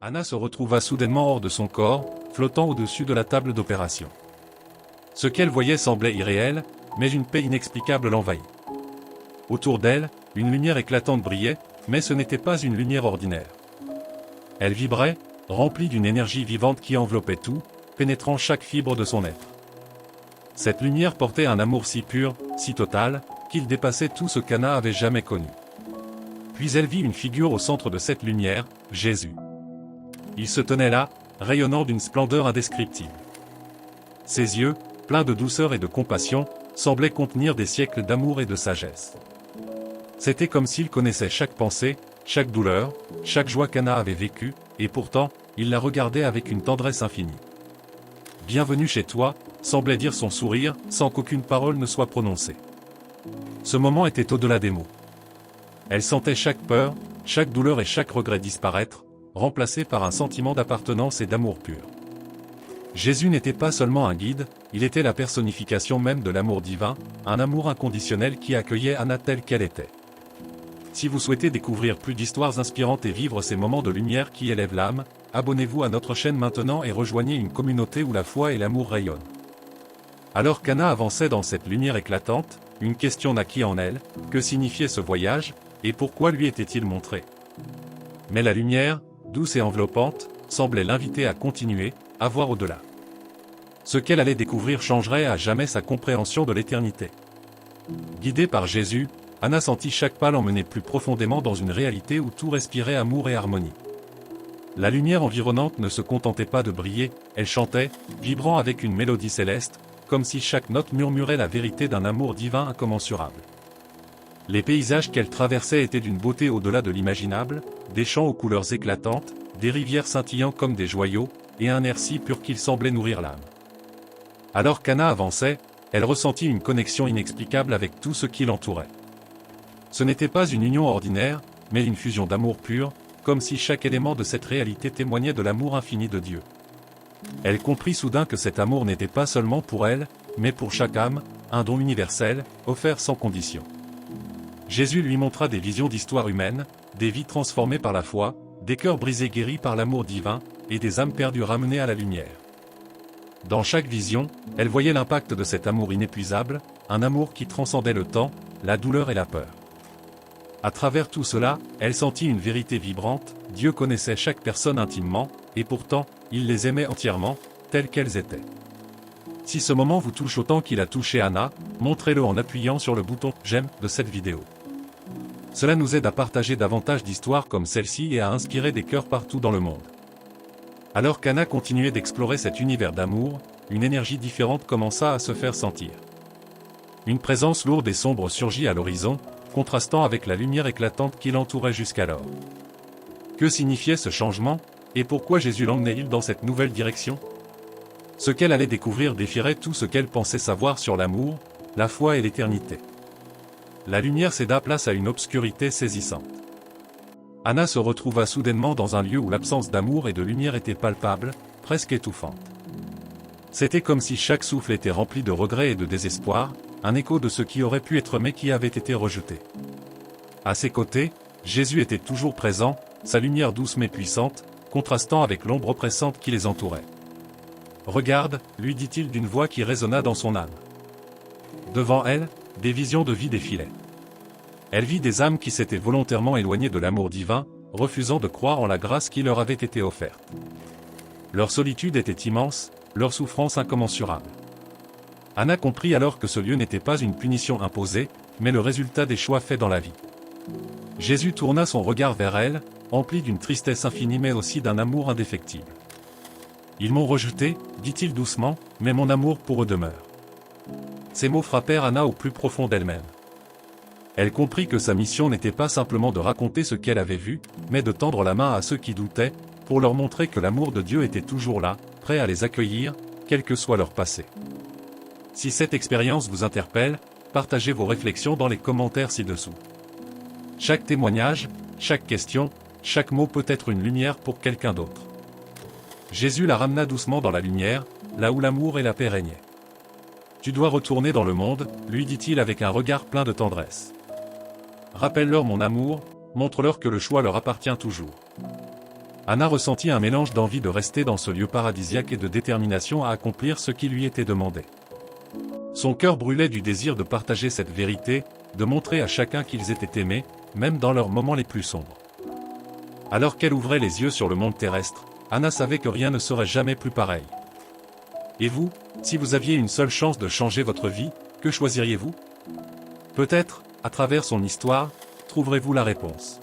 Anna se retrouva soudainement hors de son corps, flottant au-dessus de la table d'opération. Ce qu'elle voyait semblait irréel, mais une paix inexplicable l'envahit. Autour d'elle, une lumière éclatante brillait, mais ce n'était pas une lumière ordinaire. Elle vibrait, remplie d'une énergie vivante qui enveloppait tout, pénétrant chaque fibre de son être. Cette lumière portait un amour si pur, si total, qu'il dépassait tout ce qu'Anna avait jamais connu. Puis elle vit une figure au centre de cette lumière, Jésus. Il se tenait là, rayonnant d'une splendeur indescriptible. Ses yeux, pleins de douceur et de compassion, semblaient contenir des siècles d'amour et de sagesse. C'était comme s'il connaissait chaque pensée, chaque douleur, chaque joie qu'Anna avait vécue, et pourtant, il la regardait avec une tendresse infinie. « Bienvenue chez toi », semblait dire son sourire, sans qu'aucune parole ne soit prononcée. Ce moment était au-delà des mots. Elle sentait chaque peur, chaque douleur et chaque regret disparaître, remplacés par un sentiment d'appartenance et d'amour pur. Jésus n'était pas seulement un guide, il était la personnification même de l'amour divin, un amour inconditionnel qui accueillait Anna telle qu'elle était. Si vous souhaitez découvrir plus d'histoires inspirantes et vivre ces moments de lumière qui élèvent l'âme, abonnez-vous à notre chaîne maintenant et rejoignez une communauté où la foi et l'amour rayonnent. Alors qu'Anna avançait dans cette lumière éclatante, une question naquit en elle: que signifiait ce voyage, et pourquoi lui était-il montré? Mais la lumière, douce et enveloppante, semblait l'inviter à continuer, à voir au-delà. Ce qu'elle allait découvrir changerait à jamais sa compréhension de l'éternité. Guidée par Jésus, Anna sentit chaque pas l'emmener plus profondément dans une réalité où tout respirait amour et harmonie. La lumière environnante ne se contentait pas de briller, elle chantait, vibrant avec une mélodie céleste, comme si chaque note murmurait la vérité d'un amour divin incommensurable. Les paysages qu'elle traversait étaient d'une beauté au-delà de l'imaginable, des champs aux couleurs éclatantes, des rivières scintillant comme des joyaux, et un air si pur qu'il semblait nourrir l'âme. Alors qu'Anna avançait, elle ressentit une connexion inexplicable avec tout ce qui l'entourait. Ce n'était pas une union ordinaire, mais une fusion d'amour pur, comme si chaque élément de cette réalité témoignait de l'amour infini de Dieu. Elle comprit soudain que cet amour n'était pas seulement pour elle, mais pour chaque âme, un don universel, offert sans condition. Jésus lui montra des visions d'histoire humaine, des vies transformées par la foi, des cœurs brisés guéris par l'amour divin, et des âmes perdues ramenées à la lumière. Dans chaque vision, elle voyait l'impact de cet amour inépuisable, un amour qui transcendait le temps, la douleur et la peur. À travers tout cela, elle sentit une vérité vibrante: Dieu connaissait chaque personne intimement, et pourtant, il les aimait entièrement, telles qu'elles étaient. Si ce moment vous touche autant qu'il a touché Anna, montrez-le en appuyant sur le bouton « J'aime » de cette vidéo. Cela nous aide à partager davantage d'histoires comme celle-ci et à inspirer des cœurs partout dans le monde. Alors qu'Anna continuait d'explorer cet univers d'amour, une énergie différente commença à se faire sentir. Une présence lourde et sombre surgit à l'horizon, contrastant avec la lumière éclatante qui l'entourait jusqu'alors. Que signifiait ce changement, et pourquoi Jésus l'emmenait-il dans cette nouvelle direction? Ce qu'elle allait découvrir défierait tout ce qu'elle pensait savoir sur l'amour, la foi et l'éternité. La lumière céda place à une obscurité saisissante. Anna se retrouva soudainement dans un lieu où l'absence d'amour et de lumière était palpable, presque étouffante. C'était comme si chaque souffle était rempli de regrets et de désespoir, un écho de ce qui aurait pu être mais qui avait été rejeté. À ses côtés, Jésus était toujours présent, sa lumière douce mais puissante, contrastant avec l'ombre oppressante qui les entourait. « Regarde », lui dit-il d'une voix qui résonna dans son âme. Devant elle, des visions de vie défilaient. Elle vit des âmes qui s'étaient volontairement éloignées de l'amour divin, refusant de croire en la grâce qui leur avait été offerte. Leur solitude était immense, leur souffrance incommensurable. Anna comprit alors que ce lieu n'était pas une punition imposée, mais le résultat des choix faits dans la vie. Jésus tourna son regard vers elle, empli d'une tristesse infinie mais aussi d'un amour indéfectible. « Ils m'ont rejeté, dit-il doucement, mais mon amour pour eux demeure. » Ces mots frappèrent Anna au plus profond d'elle-même. Elle comprit que sa mission n'était pas simplement de raconter ce qu'elle avait vu, mais de tendre la main à ceux qui doutaient, pour leur montrer que l'amour de Dieu était toujours là, prêt à les accueillir, quel que soit leur passé. Si cette expérience vous interpelle, partagez vos réflexions dans les commentaires ci-dessous. Chaque témoignage, chaque question, chaque mot peut être une lumière pour quelqu'un d'autre. Jésus la ramena doucement dans la lumière, là où l'amour et la paix régnaient. « Tu dois retourner dans le monde », lui dit-il avec un regard plein de tendresse. « Rappelle-leur mon amour, montre-leur que le choix leur appartient toujours. » Anna ressentit un mélange d'envie de rester dans ce lieu paradisiaque et de détermination à accomplir ce qui lui était demandé. Son cœur brûlait du désir de partager cette vérité, de montrer à chacun qu'ils étaient aimés, même dans leurs moments les plus sombres. Alors qu'elle ouvrait les yeux sur le monde terrestre, Anna savait que rien ne serait jamais plus pareil. Et vous, si vous aviez une seule chance de changer votre vie, que choisiriez-vous ? Peut-être, à travers son histoire, trouverez-vous la réponse.